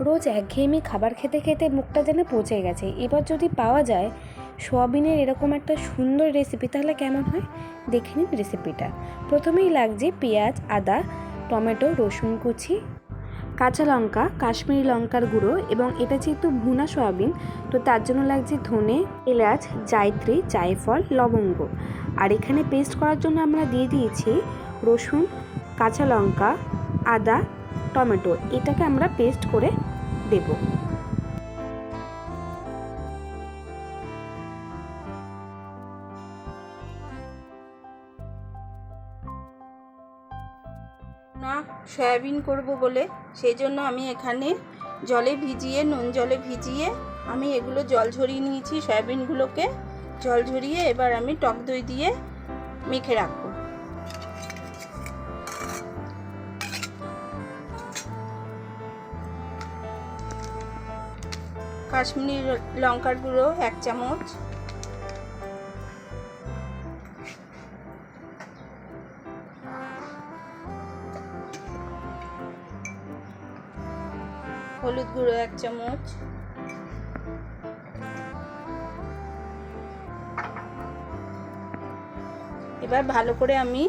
রোজ একঘেয়েমি খাবার খেতে খেতে মুখটা যেন পচে গেছে। এবার যদি পাওয়া যায় সোয়াবিনের এরকম একটা সুন্দর রেসিপি, তাহলে কেমন হয়? দেখে নিন রেসিপিটা। প্রথমেই লাগছে পেঁয়াজ, আদা, টমেটো, রসুন কুচি, কাঁচা লঙ্কা, কাশ্মীরি লঙ্কার গুঁড়ো, এবং এটা যেহেতু ভুনা সয়াবিন তো তার জন্য লাগছে ধনে, এলাচ, জায়ত্রী, জায়ফল, লবঙ্গ। আর এখানে পেস্ট করার জন্য আমরা দিয়ে দিয়েছি রসুন, কাঁচা লঙ্কা, আদা, টমেটো। এটাকে আমরা পেস্ট করে দেব। না সয়াবিন করব বলে সেই জন্য আমি এখানে জলে ভিজিয়ে, নুন জলে ভিজিয়ে আমি এগুলো জল ঝরিয়ে নিয়েছি। সয়াবিনগুলোকে জল ঝরিয়ে এবার আমি টক দই দিয়ে মেখে রাখবো। কাশ্মীরি লঙ্কার গুঁড়ো 1 চামচ, হলুদ গুঁড়ো 1 চামচ, এবার ভালো করে আমি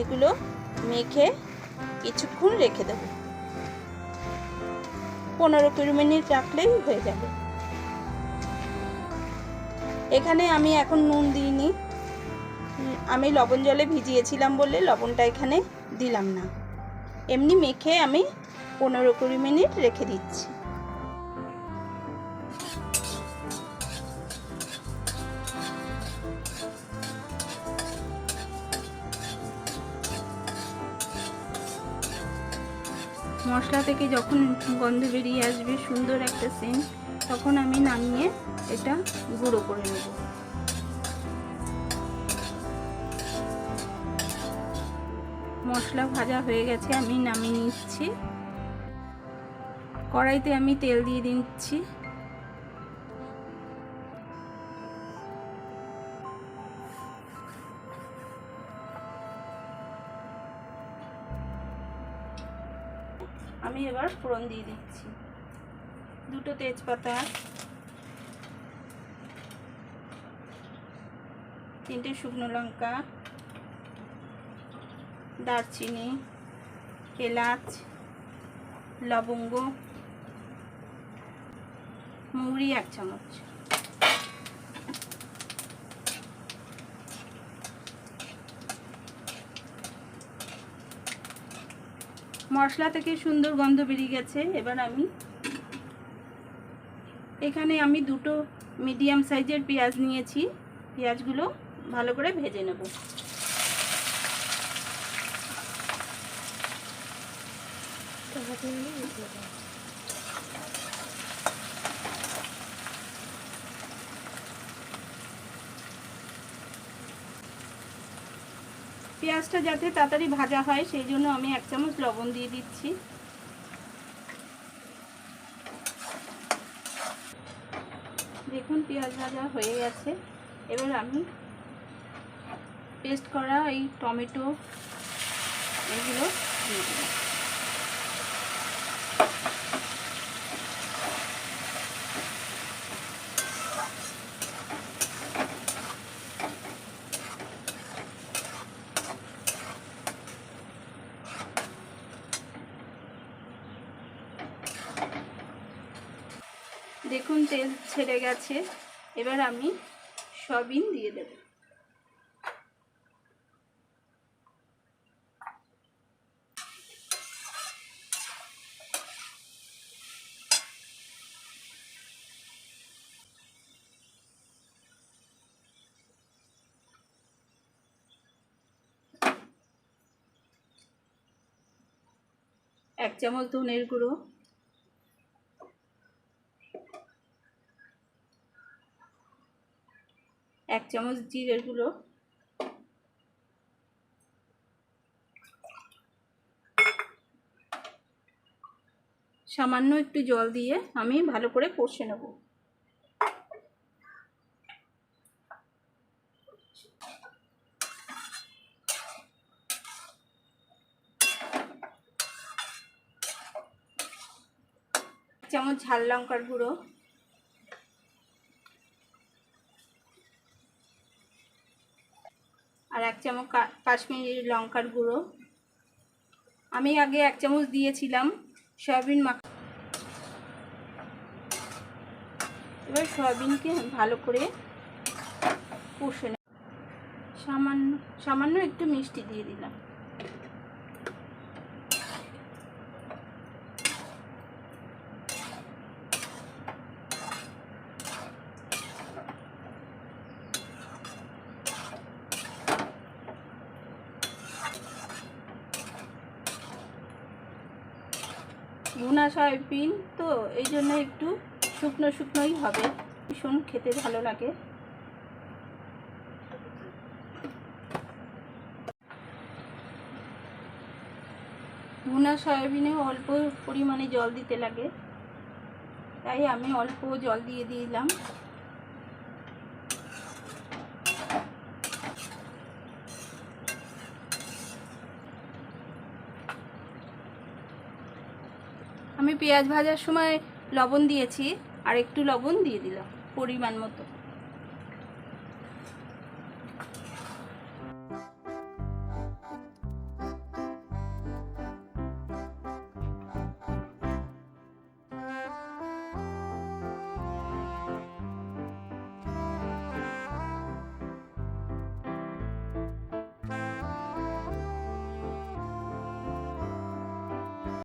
এগুলো মেখে কিছুক্ষণ রেখে দেব। 15-20 মিনিট রাখলেই হয়ে যাবে। এখানে আমি এখন নুন দিইনি, আমি লবণ জলে ভিজিয়েছিলাম বলে লবণটা এখানে দিলাম না। এমনি মেখে আমি 15-20 মিনিট রেখে দিচ্ছি। মশলা থেকে যখন গন্ধ বেরিয়ে আসবে সুন্দর একটা সেন্ট, তখন আমি নামিয়ে এটা গুঁড়ো করে নেব। মশলা ভাজা হয়ে গেছে, আমি নামিয়ে নিচ্ছি। কড়াইতে আমি তেল দিয়ে দিচ্ছি। আমি এবার ফোড়ন দিয়ে দিচ্ছি। 2টো তেজপাতা, 3টে শুকনো লঙ্কা, দারচিনি, এলাচ, লবঙ্গ, মৌরি 1 চামচ। মশলা থেকে সুন্দর গন্ধ বেরিয়ে গেছে। এবার আমি এখানে 2টো মিডিয়াম সাইজের পেঁয়াজ নিয়েছি। পেঁয়াজগুলো ভালো করে ভেজে নেব। পেঁয়াজটা যাতে তাড়াতাড়ি ভাজা হয় সেই জন্য আমি 1 চামচ লবণ দিয়ে দিচ্ছি। দেখুন পেঁয়াজ ভাজা হয়ে গেছে। এবার আমি পেস্ট করা এই টমেটো এগুলো দিয়ে দেব। দেখুন তেল ছেড়ে গেছে। এবার আমি সয়াবিন দিয়ে দেব। এক চামচ ধনের গুঁড়ো, 1 চামচ জিরের গুঁড়ো, সামান্য একটু জল দিয়ে আমি ভালো করে কষে নেব। চামচ ঝাল লঙ্কার গুঁড়ো, আর 1 চামচ কাশ্মীরি লঙ্কার গুঁড়ো। আমি আগে 1 চামচ দিয়েছিলাম সয়াবিন মাখা। এবার সয়াবিনকে ভালো করে কষে নেব। সামান্য একটু মিষ্টি দিয়ে দিলাম। ভুনা সয়াবিন তো এই জন্য একটু শুকনো শুকনোই হবে, ভীষণ খেতে ভালো লাগে। ভুনা সয়াবিনে অল্প পরিমাণে জল দিতে লাগে, তাই আমি অল্প জল দিয়ে দিলাম। আমি পেঁয়াজ ভাজার সময় লবণ দিয়েছি, আর একটু লবণ দিয়ে দিলাম পরিমাণ মতো।